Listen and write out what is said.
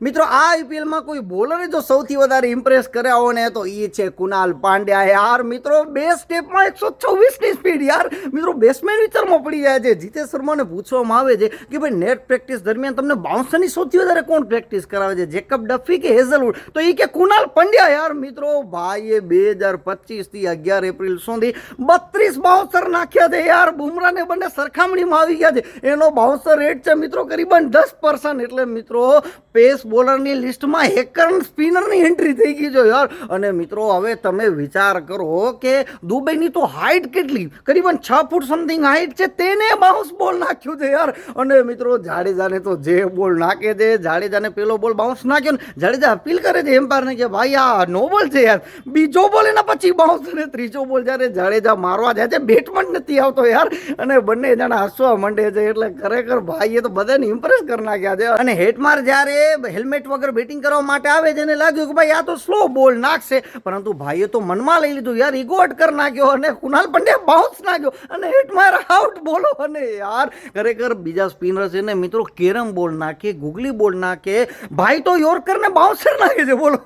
મિત્રો આ આઈપીએલમાં કોઈ બોલરે જો સૌથી વધારે ઇમ્પ્રેસ કર્યા હોય ને તો એ છે કુનાલ પાંડ્યા યાર મિત્રો. 2 સ્ટેપમાં 126ની સ્પીડ યાર મિત્રો. બેટ્સમેન વિચારમાં પડી જાય છે. જીતેશ શર્માને પૂછવામાં આવે છે કે ભાઈ નેટ પ્રેક્ટિસ દરમિયાન તમને બાઉન્સરની સૌથી વધારે કોણ પ્રેક્ટિસ કરાવે છે, જેકબ ડફી કે હેઝલવુડ? તો એ કે કુનાલ પાંડ્યા યાર મિત્રો. ભાઈએ 2025થી 11 એપ્રિલ સુધી 32 બાઉન્સર નાખ્યા છે યાર. બુમરાને બંને સરખામણીમાં આવી ગયા છે. એનો બાઉન્સર રેટ છે મિત્રો કરીબન 10%. એટલે મિત્રો પેસ બોલરની લિસ્ટમાં હેકર સ્પિનરની એન્ટ્રી થઈ ગઈ છે યાર. અને મિત્રો હવે તમે વિચાર કરો કે દુબઈની તો હાઈટ કેટલી, કરીબન 6 ફૂટ સમથિંગ હાઈટ છે, તેને બાઉન્સ બોલ નાખ્યું છે યાર. અને મિત્રો જાડેજાને તો જે બોલ નાખે છે, જાડેજાને પેલો બોલ બાઉન્સ નાખ્યો ને જાડેજા અપીલ કરે છે એમ્પાયરને કે ભાઈ આ નો બોલ છે યાર. બીજો બોલ એના પછી બાઉન્સ અને ત્રીજો બોલ જ્યારે જાડેજા મારવા જાય છે બેટમાં જ નથી આવતો યાર. અને બંને જણા હસવા માંડે છે. એટલે ખરેખર ભાઈએ તો બધાને ઇમ્પ્રેસ કરી નાખ્યા છે. અને હેટમાર જ્યારે હેલ્મેટ વગર બેટિંગ કરવા માટે આવે છે એને લાગ્યું કે ભાઈ આ તો સ્લો બોલ નાખશે, પરંતુ ભાઈએ તો મનમાં લઈ લીધું યાર, ઈગો હટ કરી નાખ્યો અને કુનાલ પંડ્યા બાઉન્સ નાખ્યો અને હેટમાર આઉટ. બોલો. અને યાર ખરેખર બીજા સ્પિનર છે ને મિત્રો કેરમ બોલ નાખે, ગુગલી બોલ નાખે, ભાઈ તો યોર્કર ને બાઉન્સર નાખે છે. બોલો.